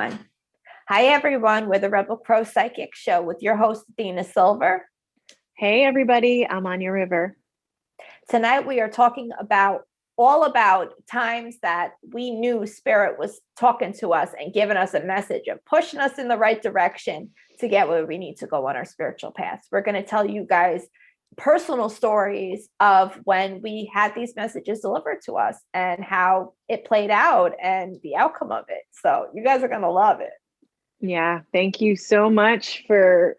Hi, everyone. We're the Rebel Pro Psychic Show with your host, Athena Silver. Hey, everybody. I'm Anja River. Tonight, we are talking all about times that we knew Spirit was talking to us and giving us a message and pushing us in the right direction to get where we need to go on our spiritual paths. We're going to tell you guys personal stories of when we had these messages delivered to us and how it played out and the outcome of it. So you guys are going to love it. Yeah, thank you so much for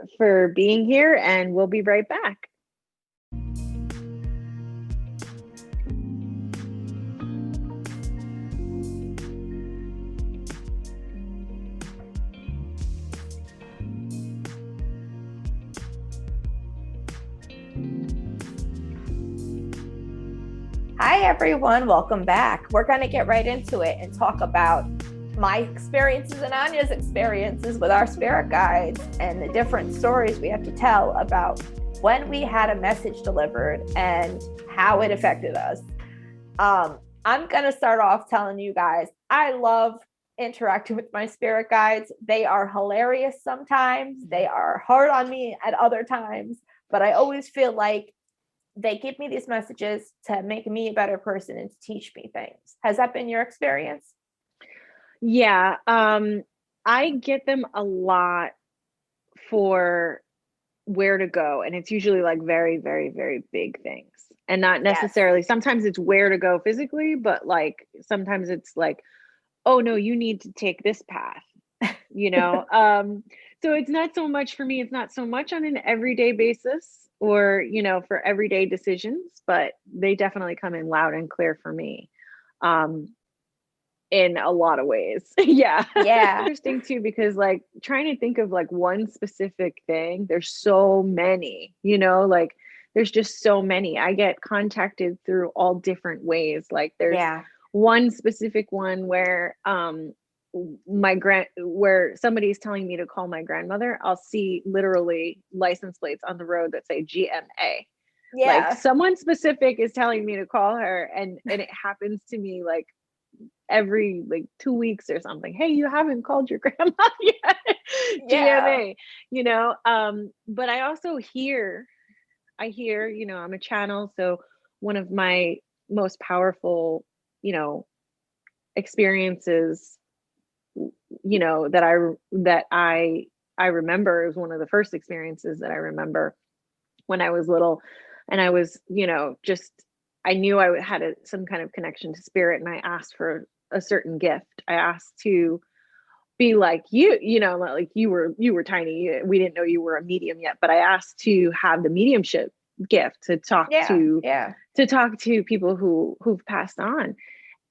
being here, and we'll be right back. Hi, everyone. Welcome back. We're going to get right into it and talk about my experiences and Anja's experiences with our spirit guides and the different stories we have to tell about when we had a message delivered and how it affected us. I'm going to start off telling you guys, I love interacting with my spirit guides. They are hilarious sometimes. They are hard on me at other times, but I always feel like they give me these messages to make me a better person and to teach me things. Has that been your experience? Yeah, I get them a lot for where to go, and it's usually like very, very, very big things, and not necessarily. Yes. Sometimes it's where to go physically, but like sometimes it's like, oh no, you need to take this path, so it's not so much for me. It's not so much on an everyday basis or, for everyday decisions, but they definitely come in loud and clear for me. In a lot of ways. Yeah. Interesting too, because like trying to think of like one specific thing, there's so many, like there's just so many. I get contacted through all different ways. Like there's one specific one where where somebody's telling me to call my grandmother. I'll see literally license plates on the road that say GMA. Like someone specific is telling me to call her, and it happens to me like every like 2 weeks or something. Hey, you haven't called your grandma yet. GMA, but I also hear, I'm a channel. So one of my most powerful, experiences, that I remember is one of the first experiences that I remember when I was little, and I was, I knew I had some kind of connection to spirit, and I asked for a certain gift. I asked to be like you, like you were tiny. We didn't know you were a medium yet, but I asked to have the mediumship gift to talk to people who've passed on.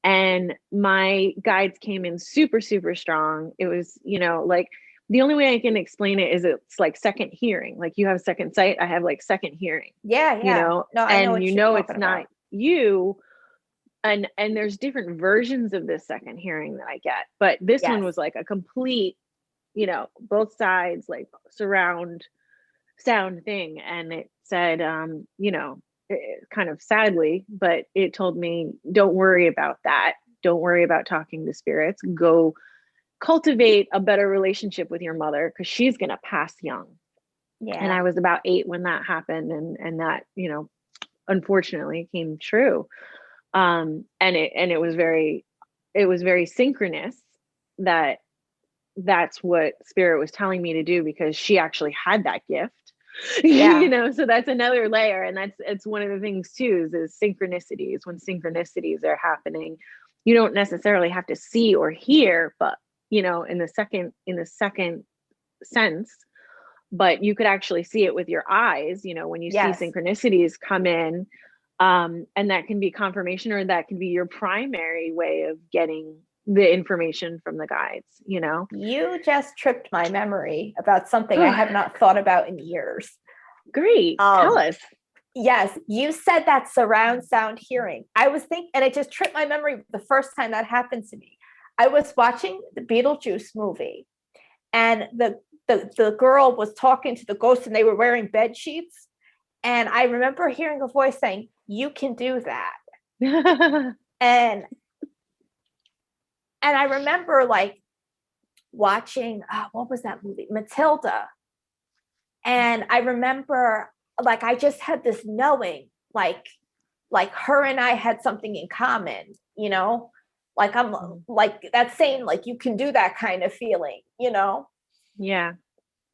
And my guides came in super, super strong. It was, like the only way I can explain it is it's like second hearing. Like you have second sight, I have like second hearing. No, I know it's not you. And there's different versions of this second hearing that I get, but this one was like a complete, both sides, like surround sound thing. And it said, kind of sadly, but it told me, don't worry about that. Don't worry about talking to spirits. Go cultivate a better relationship with your mother, because she's going to pass young. And I was about 8 when that happened. And that, unfortunately came true. And it was very synchronous that's what spirit was telling me to do, because she actually had that gift. So that's another layer. And it's one of the things too, is synchronicities. When synchronicities are happening, you don't necessarily have to see or hear, but in the second sense, but you could actually see it with your eyes, when you see synchronicities come in. And that can be confirmation, or that can be your primary way of getting the information from the guides. You just tripped my memory about something I have not thought about in years. Great. Tell us. Yes, you said that surround sound hearing. I was thinking, and it just tripped my memory the first time that happened to me. I was watching the Beetlejuice movie, and the girl was talking to the ghost, and they were wearing bed sheets. And I remember hearing a voice saying, "You can do that." and I remember like watching, what was that movie? Matilda. And I remember, like, I just had this knowing, like her and I had something in common, like I'm like that saying, like, you can do that kind of feeling, Yeah.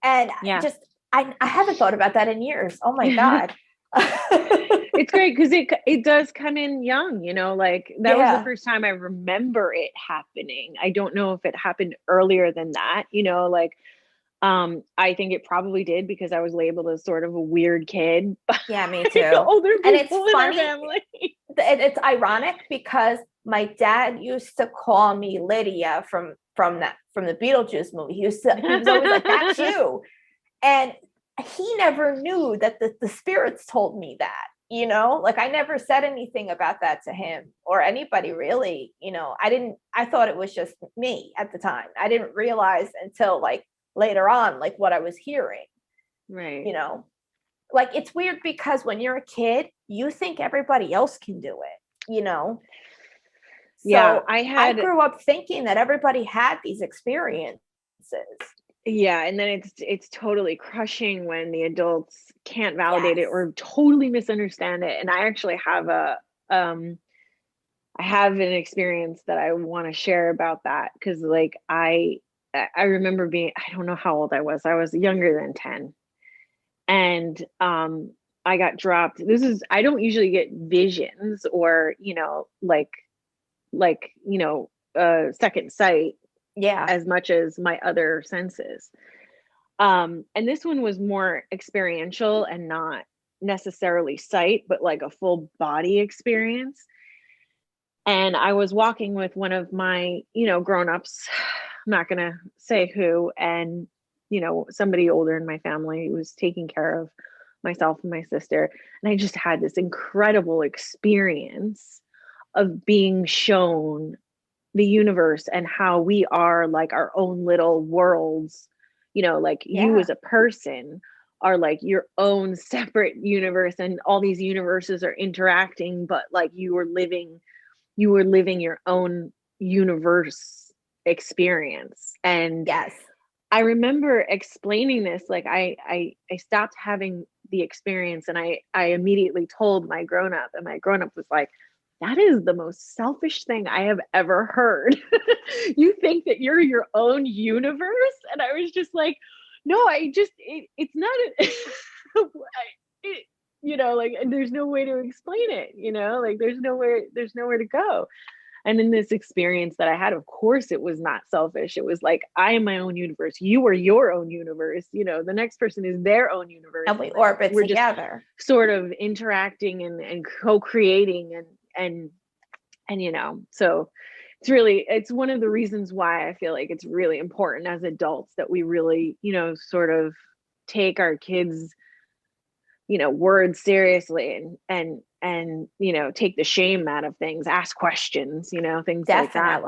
And just, I haven't thought about that in years. Oh my God. It's great because it does come in young, like that was the first time I remember it happening. I don't know if it happened earlier than that, like I think it probably did because I was labeled as sort of a weird kid. Yeah, me too. Older people and it's in funny. Our family. It's ironic because my dad used to call me Lydia from the Beetlejuice movie. He was always like, "That's you," and he never knew that the spirits told me that. Like, I never said anything about that to him or anybody really. I thought it was just me at the time. I didn't realize until like later on, like, what I was hearing. Right. Like, it's weird because when you're a kid, you think everybody else can do it, So yeah, I grew up thinking that everybody had these experiences. Yeah, and then it's totally crushing when the adults can't validate it or totally misunderstand it. And I actually have I have an experience that I want to share about that because, like, I remember being, I don't know how old I was younger than 10, and I got dropped. I don't usually get visions or second sight as much as my other senses. And this one was more experiential and not necessarily sight, but like a full body experience. And I was walking with one of my, grown-ups, I'm not going to say who, and, somebody older in my family who was taking care of myself and my sister. And I just had this incredible experience of being shown the universe and how we are like our own little worlds, like you as a person are like your own separate universe, and all these universes are interacting, but like you were living your own universe experience. And I remember explaining this, like I stopped having the experience and I immediately told my grown-up, and my grown-up was like, that is the most selfish thing I have ever heard. You think that you're your own universe? And I was just like, no, it's not, like, and there's no way to explain it, like there's nowhere to go. And in this experience that I had, of course, it was not selfish. It was like, I am my own universe. You are your own universe. The next person is their own universe. And we orbit together. Just sort of interacting and co-creating and so it's one of the reasons why I feel like it's really important as adults that we really, sort of take our kids, words seriously and take the shame out of things, ask questions, things like that.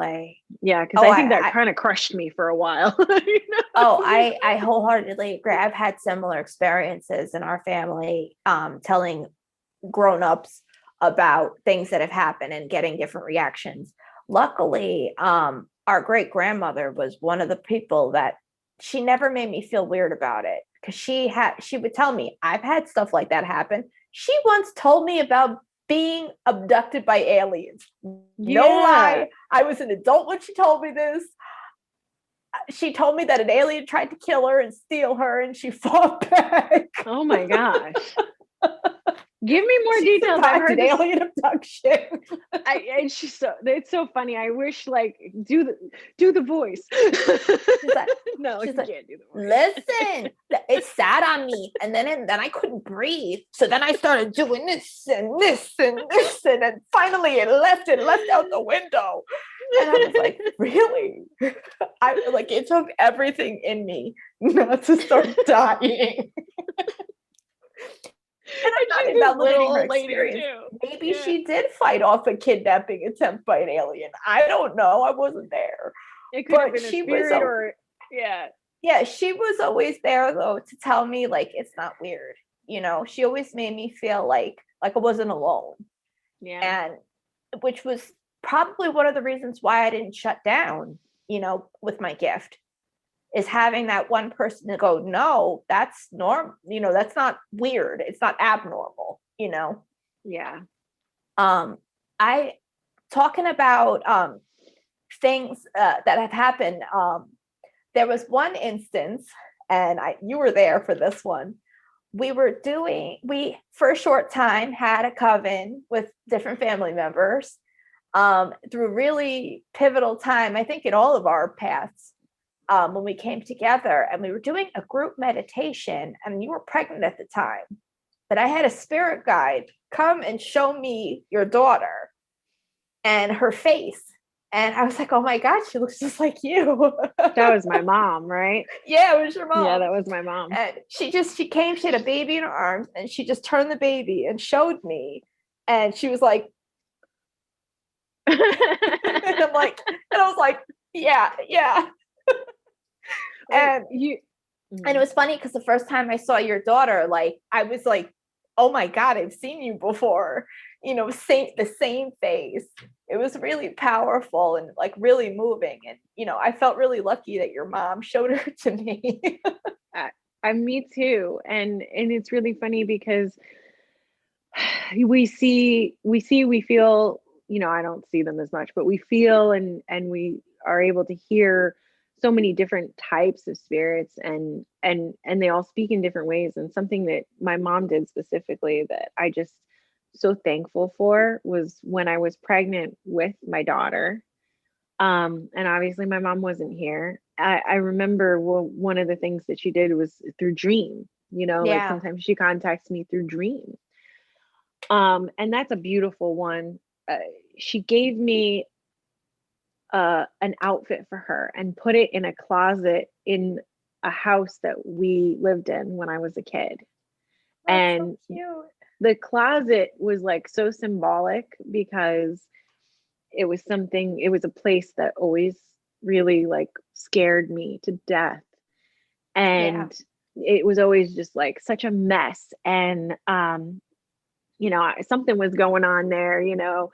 Yeah, because I think that kind of crushed me for a while. Oh, I wholeheartedly agree. I've had similar experiences in our family, telling grown-ups about things that have happened and getting different reactions. Luckily, our great grandmother was one of the people that she never made me feel weird about it, because she would tell me, I've had stuff like that happen. She once told me about being abducted by aliens. No lie. I was an adult when she told me this. She told me that an alien tried to kill her and steal her, and she fought back. Oh my gosh. Give me more details. I've heard alien abduction. It's so funny. I wish, like, do the voice. No, you can't do the voice. Listen, it sat on me, and then I couldn't breathe. So then I started doing this and this and this, and then finally it left out the window. And I was like, really? It took everything in me not to start dying. And I'm not invalidating her experience. Maybe she did fight off a kidnapping attempt by an alien. I don't know. I wasn't there. It could have been a spirit Yeah, she was always there, though, to tell me, like, it's not weird. She always made me feel like I wasn't alone. Yeah. And which was probably one of the reasons why I didn't shut down, with my gift. is having that one person to go, no, that's normal. You know, that's not weird. It's not abnormal, you know? Yeah. I talking about things that have happened. There was one instance, and you were there for this one. We for a short time had a coven with different family members through really pivotal time, I think, in all of our paths. When we came together and we were doing a group meditation, and you were pregnant at the time, but I had a spirit guide come and show me your daughter and her face. And I was like, oh my God, she looks just like you. That was my mom, right? Yeah, it was your mom. Yeah, that was my mom. And she came, she had a baby in her arms, and she just turned the baby and showed me. And she was like, and I was like, yeah. And and it was funny because the first time I saw your daughter, like, I was like, oh my God, I've seen you before, you know, the same face. It was really powerful and like really moving. And, you know, I felt really lucky that your mom showed her to me. Me too. And it's really funny because we feel, you know, I don't see them as much, but we feel and we are able to hear so many different types of spirits, and they all speak in different ways. And something that my mom did specifically that I just so thankful for was when I was pregnant with my daughter. And obviously my mom wasn't here. I remember one of the things that she did was through dream, you know, like sometimes she contacts me through dream. And that's a beautiful one. She gave me an outfit for her and put it in a closet in a house that we lived in when I was a kid. That's and so cute. The closet was like so symbolic because it was a place that always really like scared me to death. And it was always just like such a mess. And, you know, something was going on there, you know.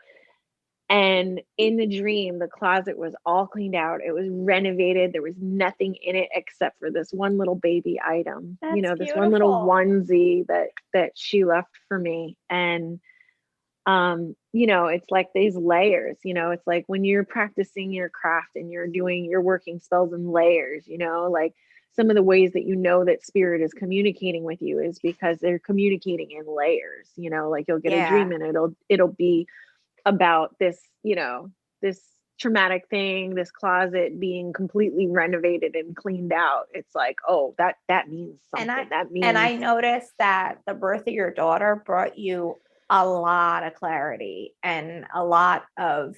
And in the dream, the closet was all cleaned out. It was renovated. There was nothing in it except for this one little baby item, That's you know, this beautiful. one little onesie that she left for me. And, you know, it's like these layers, you know, it's like when you're practicing your craft and you're working spells in layers, you know, like some of the ways that you know that spirit is communicating with you is because they're communicating in layers, you know, like you'll get a dream and it'll be about this, you know, this traumatic thing, this closet being completely renovated and cleaned out. It's like, oh, that means something. And I noticed that the birth of your daughter brought you a lot of clarity and a lot of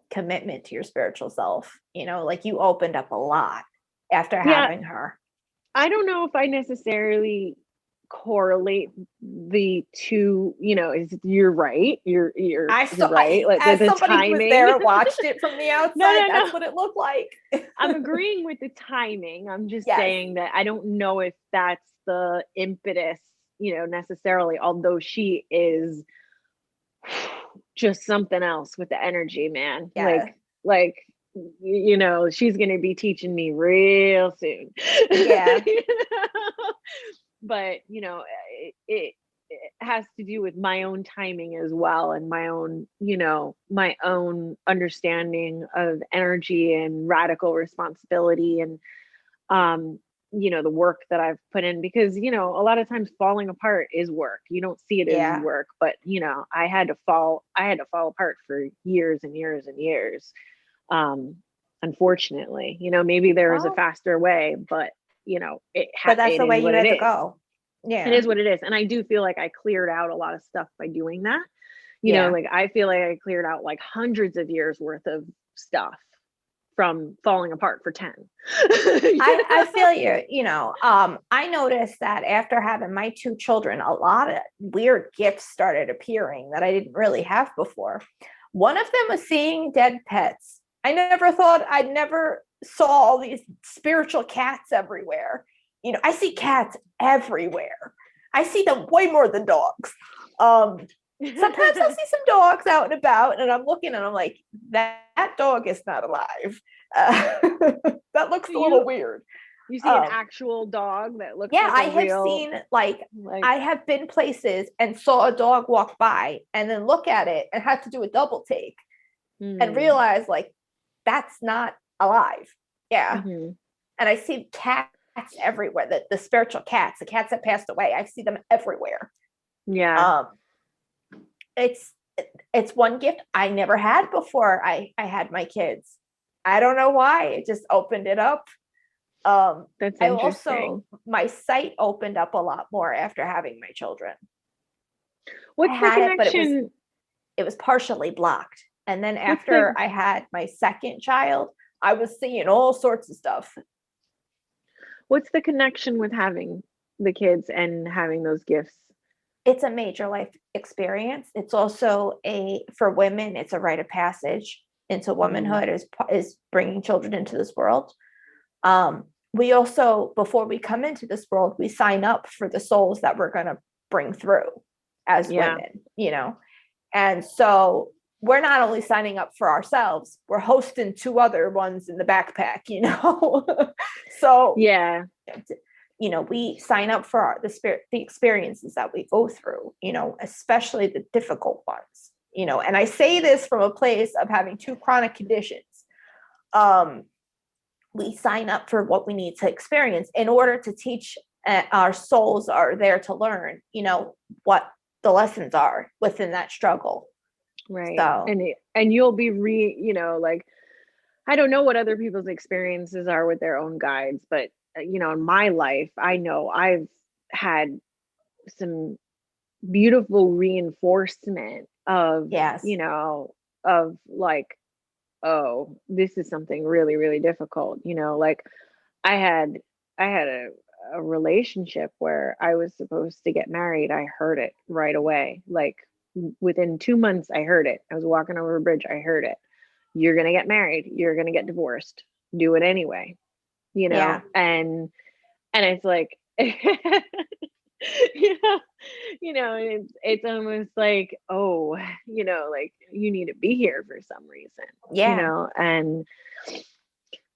commitment to your spiritual self. You know, like you opened up a lot after having her. I don't know if I necessarily correlate the two, you know, you're right. You're right. Like as the somebody timing. Who was there, watched it from the outside. That's what it looked like. I'm agreeing with the timing. I'm just saying that I don't know if that's the impetus, you know, necessarily, although she is just something else with the energy, man. Like, you know, she's going to be teaching me real soon. Yeah. You know? But, you know, it has to do with my own timing as well, and my own, you know, my own understanding of energy and radical responsibility, and you know, the work that I've put in, because, you know, a lot of times falling apart is work. You don't see it as work, but, you know, I had to fall apart for years and years and years. Unfortunately, you know, maybe there is a faster way, but, you know, but that's the way you had to go. Yeah, it is what it is. And I do feel like I cleared out a lot of stuff by doing that. You know, like I feel like I cleared out like hundreds of years worth of stuff from falling apart for 10. I feel you, you know, I noticed that after having my 2 children, a lot of weird gifts started appearing that I didn't really have before. One of them was seeing dead pets. I never saw all these spiritual cats everywhere. You know, I see cats everywhere. I see them way more than dogs. Sometimes I'll see some dogs out and about, and I'm looking and I'm like, that dog is not alive. That looks a little weird. You see an actual dog that looks yeah, like I have seen I have been places and saw a dog walk by and then look at it and had to do a double take and realize like that's not alive. Yeah. And I see cats everywhere, the spiritual cats, the cats that passed away. I see them everywhere. Yeah. It's one gift I never had before I had my kids. I don't know why. It just opened it up. That's I interesting. also, my sight opened up a lot more after having my children. What's the connection? It was partially blocked. And then after I had my second child, I was seeing all sorts of stuff. What's the connection with having the kids and having those gifts? It's a major life experience. It's also for women, it's a rite of passage into womanhood, is bringing children into this world. We also, before we come into this world, we sign up for the souls that we're going to bring through as women, and so we're not only signing up for ourselves, we're hosting 2 other ones in the backpack, so we sign up for the experiences that we go through, especially the difficult ones, and I say this from a place of having 2 chronic conditions. We sign up for what we need to experience in order to teach. Our souls are there to learn, what the lessons are within that struggle. Right. So, and you'll be I don't know what other people's experiences are with their own guides, but in my life, I know I've had some beautiful reinforcement of, of like, oh, this is something really, really difficult. I had a relationship where I was supposed to get married. I heard it right away. Like within 2 months, I heard it. I was walking over a bridge. I heard it. You're going to get married. You're going to get divorced. Do it anyway. And it's like, it's almost like, oh, like you need to be here for some reason,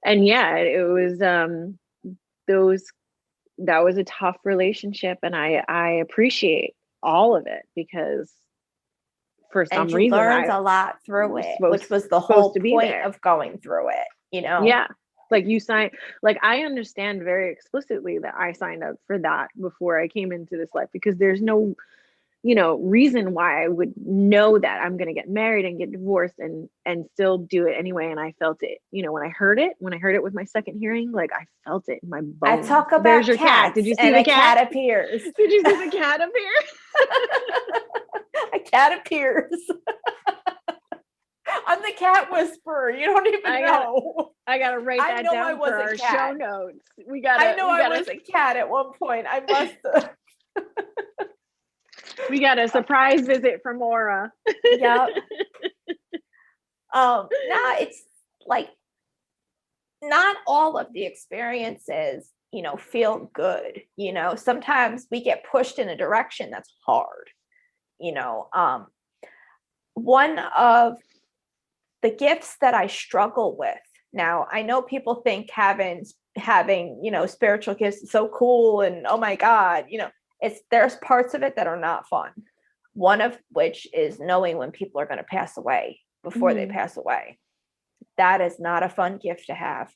and yeah, it was, that was a tough relationship, and I appreciate all of it because for some reason learned a lot through it, which was the whole point of going through it, Yeah. Like I understand very explicitly that I signed up for that before I came into this life, because there's no, reason why I would know that I'm going to get married and get divorced and still do it anyway. And I felt it, when I heard it with my second hearing, like I felt it in my bones. I talk about There's your cat. Did you see the cat? Appears. Did you see the cat appear? A cat appears. I'm the cat whisperer. You don't even know. I gotta write that down for our show notes. I was a cat at one point. I must have. We got a surprise visit from Aura. Yep. No, it's like not all of the experiences, feel good. Sometimes we get pushed in a direction that's hard. One of the gifts that I struggle with now, I know people think having spiritual gifts is so cool and oh my God, there's parts of it that are not fun. One of which is knowing when people are going to pass away before they pass away. That is not a fun gift to have.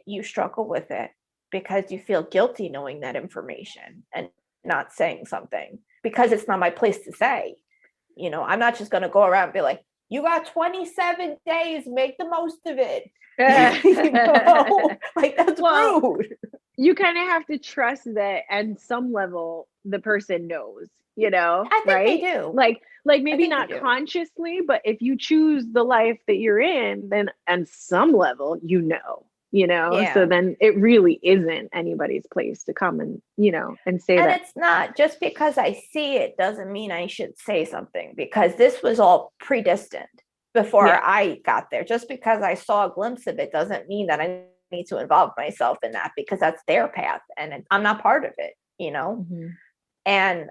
You struggle with it because you feel guilty knowing that information and not saying something because it's not my place to say. I'm not just going to go around and be like, you got 27 days, make the most of it. Like that's rude. You kind of have to trust that at some level the person knows, I think right? they do. Like maybe not consciously, but if you choose the life that you're in, then on some level, so then it really isn't anybody's place to come and, and say that. And it's not just because I see it doesn't mean I should say something, because this was all predestined before I got there. Just because I saw a glimpse of it doesn't mean that I need to involve myself in that, because that's their path and I'm not part of it, and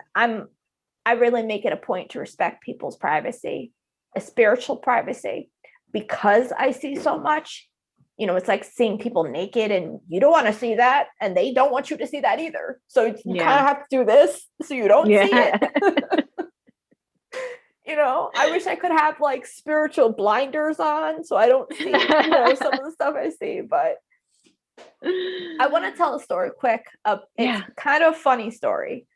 I really make it a point to respect people's privacy, a spiritual privacy, because I see so much. it's like seeing people naked, and you don't want to see that, and they don't want you to see that either. So you kind of have to do this so you don't see it. I wish I could have like spiritual blinders on so I don't see, some of the stuff I see. But I want to tell a story quick. It's kind of a funny story.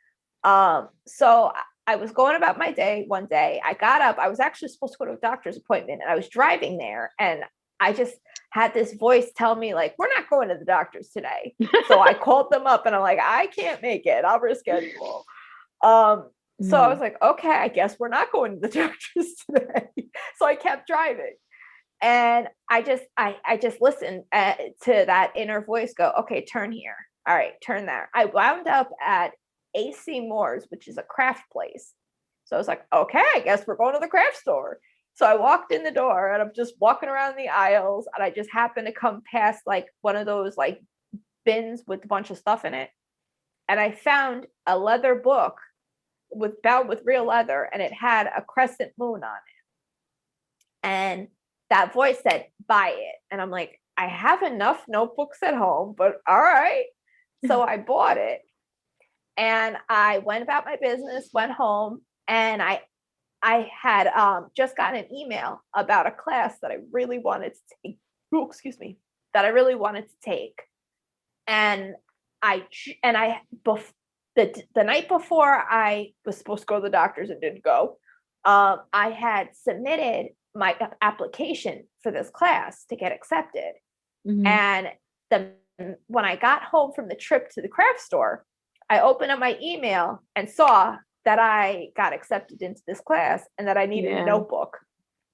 So I was going about my day one day. I got up. I was actually supposed to go to a doctor's appointment, and I was driving there, and I just had this voice tell me, like, we're not going to the doctor's today. So I called them up, and I'm like, I can't make it. I'll reschedule. So I was like, okay, I guess we're not going to the doctor's today. So I kept driving. And I just listened to that inner voice go, okay, turn here. All right, turn there. I wound up at AC Moore's, which is a craft place. So I was like, okay, I guess we're going to the craft store. So I walked in the door, and I'm just walking around the aisles, and I just happened to come past like one of those like bins with a bunch of stuff in it. And I found a leather book bound with real leather, and it had a crescent moon on it. And that voice said, buy it. And I'm like, I have enough notebooks at home, but all right. So I bought it, and I went about my business, went home, and I had just gotten an email about a class that I really wanted to take. Oh, excuse me, that I really wanted to take. And the night before I was supposed to go to the doctor's and didn't go, I had submitted my application for this class to get accepted. And when I got home from the trip to the craft store, I opened up my email and saw that I got accepted into this class and that I needed a notebook.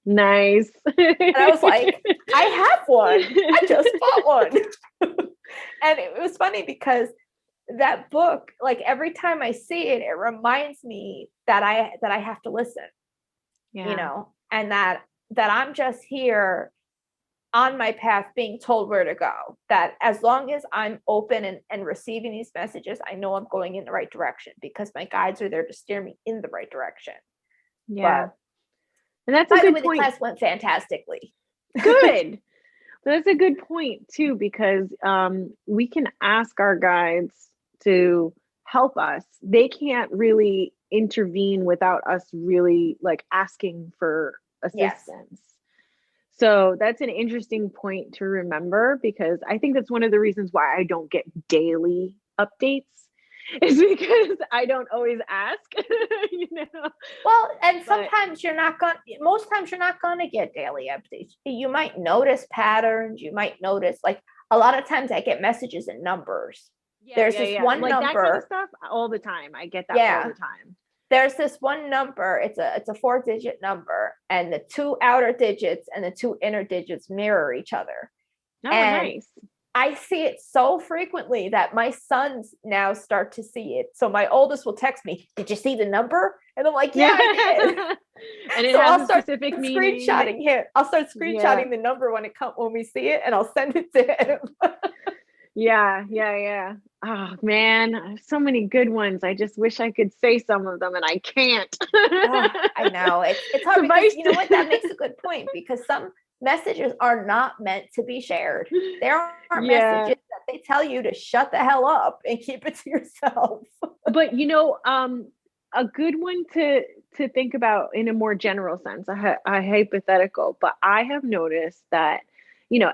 Nice. And I was like, I have one. I just bought one. And it was funny because that book, like every time I see it, it reminds me that I have to listen, and that I'm just here on my path being told where to go, that as long as I'm open and receiving these messages, I know I'm going in the right direction because my guides are there to steer me in the right direction. Yeah. But, and that's a good point. The class went fantastically. Good. That's a good point too, because we can ask our guides to help us. They can't really intervene without us really like asking for assistance. Yes. So that's an interesting point to remember, because I think that's one of the reasons why I don't get daily updates, is because I don't always ask, Well, and sometimes most times you're not going to get daily updates. You might notice patterns. You might notice, like, a lot of times I get messages in numbers. There's this one like number. That kind of stuff all the time. I get that all the time. There's this one number. It's a 4-digit number, and the 2 outer digits and the 2 inner digits mirror each other. Oh, and nice. I see it so frequently that my sons now start to see it. So my oldest will text me, "Did you see the number?" And I'm like, "Yeah, I did." And it has a specific meaning. Screenshotting him. I'll start screenshotting the number when we see it, and I'll send it to him. Yeah. Oh man, so many good ones. I just wish I could say some of them, and I can't. I know it's hard, because you know what? That makes a good point, because some messages are not meant to be shared. There are messages that they tell you to shut the hell up and keep it to yourself. But a good one to think about in a more general sense, a hypothetical, but I have noticed that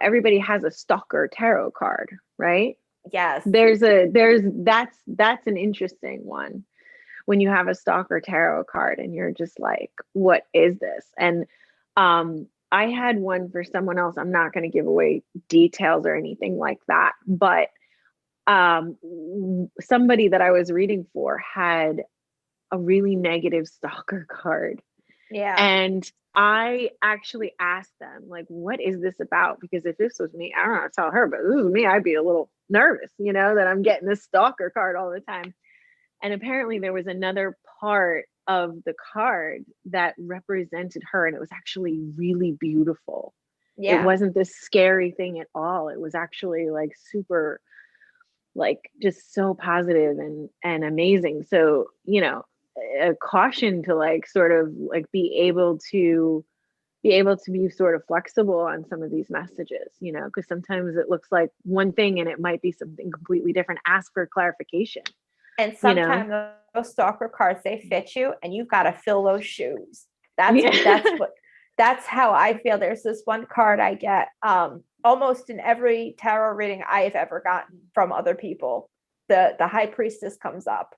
everybody has a stalker tarot card, right? Yes. That's an interesting one, when you have a stalker tarot card and you're just like, what is this? And I had one for someone else. I'm not going to give away details or anything like that, but somebody that I was reading for had a really negative stalker card. Yeah. And I actually asked them, like, what is this about? Because if this was me, I don't know how to tell her, but this was me, I'd be a little nervous, that I'm getting this stalker card all the time. And apparently there was another part of the card that represented her, and it was actually really beautiful. Yeah. It wasn't this scary thing at all. It was actually like super, like, just so positive and amazing. So, a caution to like sort of like be able to be able to be sort of flexible on some of these messages, you know, because sometimes it looks like one thing and it might be something completely different. Ask for clarification. And You know? sometimes those stalker cards, they fit you and you've got to fill those shoes. That's Yeah. that's how I feel. There's this one card I get almost in every tarot reading I've ever gotten from other people. The high priestess comes up.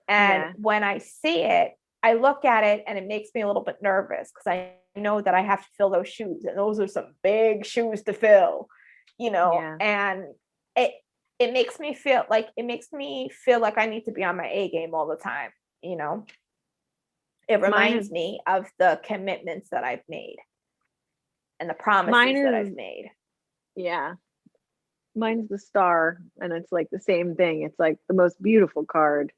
And Yeah. when I see it, I look at it and it makes me a little bit nervous because I know that I have to fill those shoes, and those are some big shoes to fill, you know. Yeah. And it it makes me feel like I need to be on my A game all the time, you know. It reminds me of the commitments that I've made and the promises that I've made. Yeah. Mine's the star, and it's like the same thing. It's like the most beautiful card.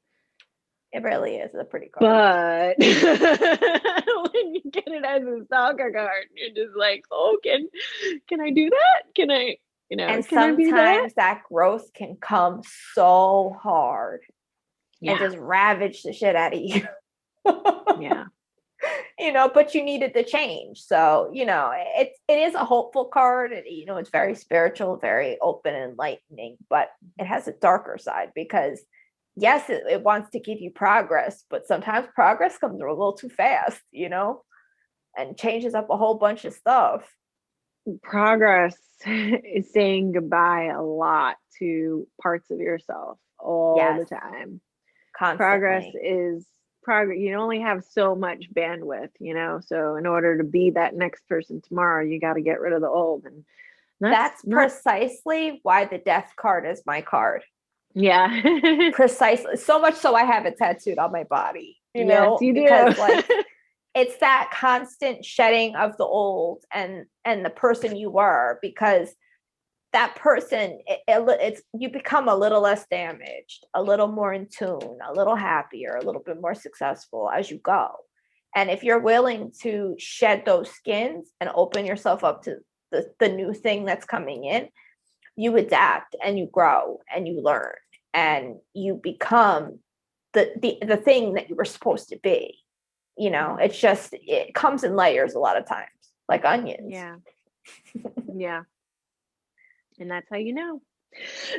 It really is a pretty card. But when you get it as a stalker card, you're just like, oh, can I do that? Can I, you know, and can I be sometimes that growth can come so hard and Yeah. just ravage the shit out of you. Yeah. You know, but you needed the change. So, you know, it is a hopeful card. You know, it's very spiritual, very open and enlightening, but it has a darker side because yes, it wants to give you progress, but sometimes progress comes a little too fast, you know, and changes up a whole bunch of stuff. Progress is saying goodbye a lot to parts of yourself all the time. Progress Constantly. is progress. You only have so much bandwidth, you know. So in order to be that next person tomorrow, you got to get rid of the old, and that's precisely why the death card is my card. Yeah. Precisely. So much so I have it tattooed on my body, you know, yes, you because do. like it's that constant shedding of the old and the person you were, because that person it's you become a little less damaged, a little more in tune, a little happier, a little bit more successful as you go. And if you're willing to shed those skins and open yourself up to the new thing that's coming in, you adapt and you grow and you learn and you become the thing that you were supposed to be. You know, it's just, it comes in layers a lot of times, like onions. Yeah. Yeah. And that's how you know.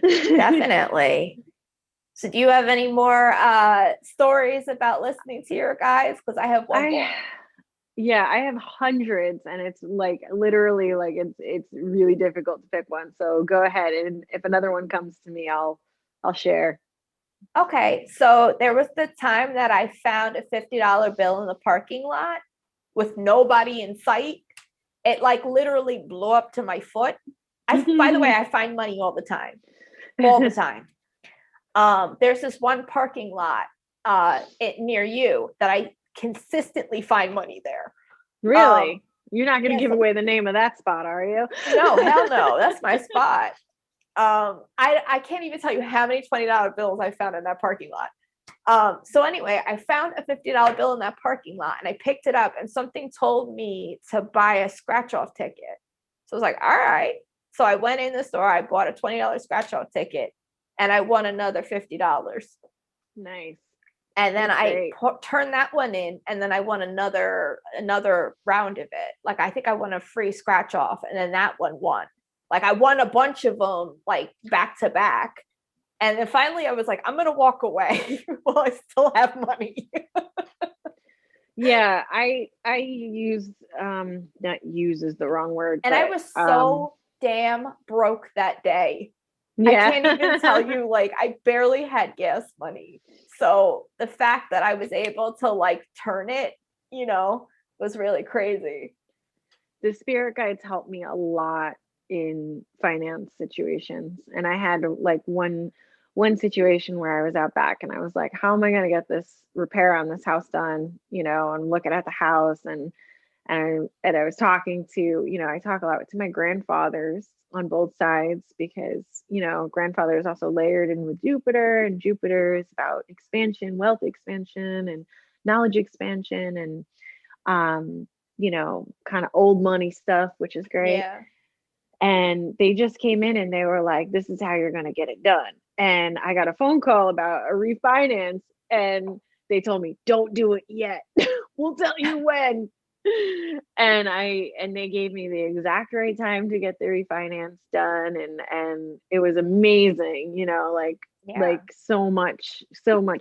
Definitely. So do you have any more stories about listening to your guys? Because I have one more. Yeah, I have hundreds, and it's like literally like it's really difficult to pick one. So go ahead, and if another one comes to me, I'll share. Okay, so there was the time that I found a $50 bill in the parking lot with nobody in sight. It like literally blew up to my foot. By the way, I find money all the time. All the time. There's this one parking lot near you that I consistently find money there. Really? You're not going to give away the name of that spot, are you? No, hell no. That's my spot. I can't even tell you how many $20 bills I found in that parking lot. So anyway, I found a $50 bill in that parking lot and I picked it up and something told me to buy a scratch off ticket. So I was like, all right. So I went in the store, I bought a $20 scratch off ticket and I won another $50. Nice. And then I turned that one in and then I won another round of it. Like I think I won a free scratch off and then that one won. Like I won a bunch of them like back to back. And then finally I was like, I'm going to walk away while I still have money. Yeah, I used not use is the wrong word. And I was so damn broke that day. Yeah. I can't even tell you, like I barely had gas money. So the fact that I was able to like turn it, you know, was really crazy. The spirit guides helped me a lot in finance situations. And I had like one situation where I was out back and I was like, how am I going to get this repair on this house done? You know, I'm looking at the house and I was talking to, you know, I talk a lot to my grandfathers on both sides because, you know, grandfather is also layered in with Jupiter, and Jupiter is about expansion, wealth expansion and knowledge expansion and you know, kind of old money stuff, which is great. Yeah. And they just came in and they were like, this is how you're going to get it done. And I got a phone call about a refinance and they told me, don't do it yet. We'll tell you when. And they gave me the exact right time to get the refinance done, and it was amazing, like so much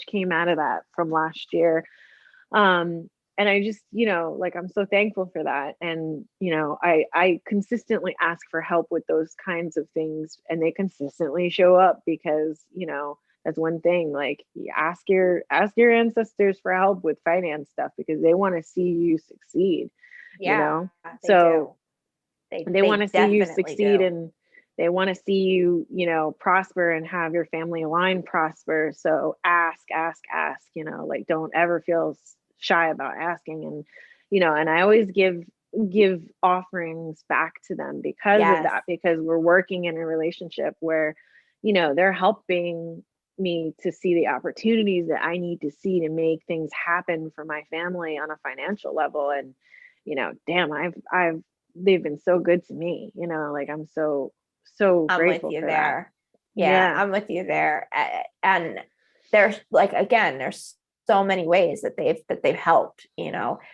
came out of that from last year. And I just, like, I'm so thankful for that. And, I consistently ask for help with those kinds of things, and they consistently show up because, that's one thing. Like, you ask your ancestors for help with finance stuff because they want to see you succeed. Yeah, so they want to see you succeed, do. and they want to see you, prosper and have your family line prosper. So ask, like, don't ever feel shy about asking. And, and I always give offerings back to them because of that, because we're working in a relationship where, they're helping me to see the opportunities that I need to see to make things happen for my family on a financial level. And, damn, they've been so good to me, like, I'm so grateful with you for there. That. Yeah, I'm with you there. And there's, like, again, there's so many ways that they've helped,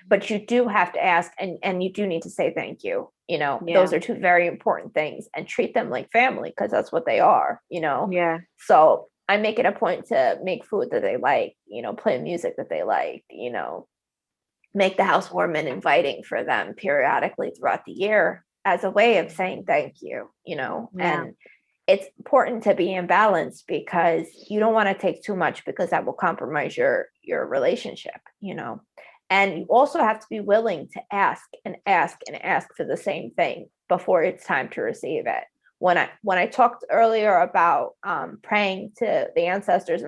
but you do have to ask, and you do need to say thank you. Those are two very important things, and treat them like family, because that's what they are. Yeah. So I make it a point to make food that they like, play music that they like, make the house warm and inviting for them periodically throughout the year as a way of saying thank you, and it's important to be in balance, because you don't want to take too much, because that will compromise your relationship, and you also have to be willing to ask and ask and ask for the same thing before it's time to receive it. When I talked earlier about praying to the ancestors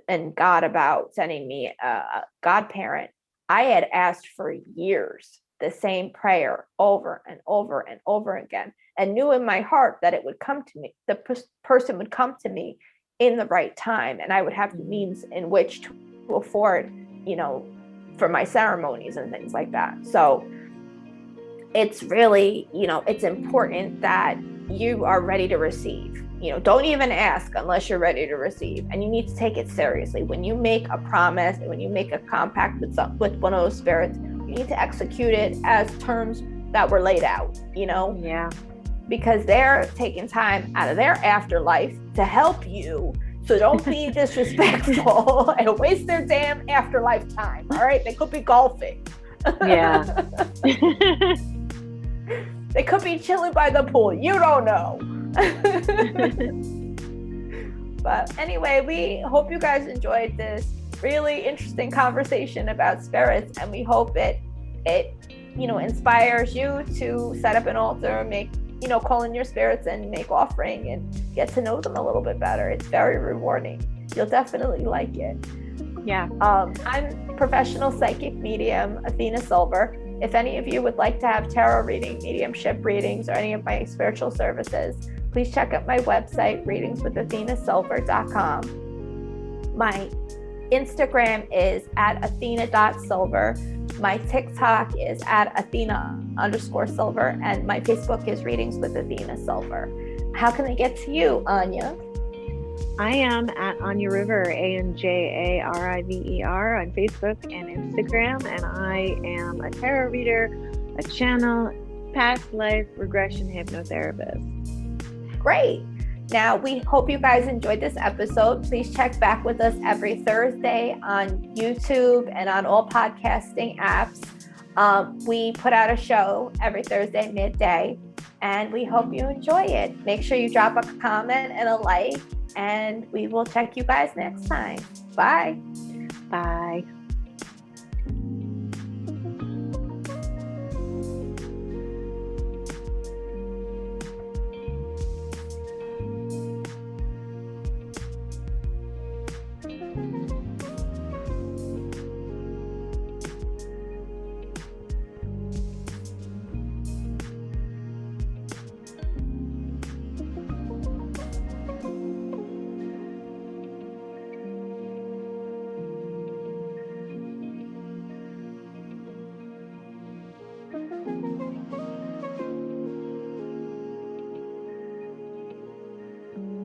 and God about sending me a godparent, I had asked for years the same prayer over and over and over again, and knew in my heart that it would come to me. The person would come to me in the right time, and I would have the means in which to afford, for my ceremonies and things like that. So it's really, it's important that you are ready to receive. Don't even ask unless you're ready to receive, and you need to take it seriously. When you make a promise, when you make a compact with one of those spirits, you need to execute it as terms that were laid out. Yeah. Because they're taking time out of their afterlife to help you. So don't be disrespectful and waste their damn afterlife time. All right, they could be golfing. Yeah. They could be chilling by the pool. You don't know. But anyway, we hope you guys enjoyed this really interesting conversation about spirits, and we hope it inspires you to set up an altar, make, call in your spirits and make offering and get to know them a little bit better. It's very rewarding. You'll definitely like it. Yeah. I'm professional psychic medium Athena Silver. If any of you would like to have tarot reading, mediumship readings, or any of my spiritual services, please check out my website, readingswithathena.com. My Instagram is at athena.silver. My TikTok is at Athena_Silver, and my Facebook is Readings with Athena Silver. How can they get to you, Anja? I am at Anja River, ANJARIVER, on Facebook and Instagram, and I am a tarot reader, a channel, past life regression hypnotherapist. Great. Now, we hope you guys enjoyed this episode. Please check back with us every Thursday on YouTube and on all podcasting apps. We put out a show every Thursday midday, and we hope you enjoy it. Make sure you drop a comment and a like, and we will check you guys next time. Bye. Bye.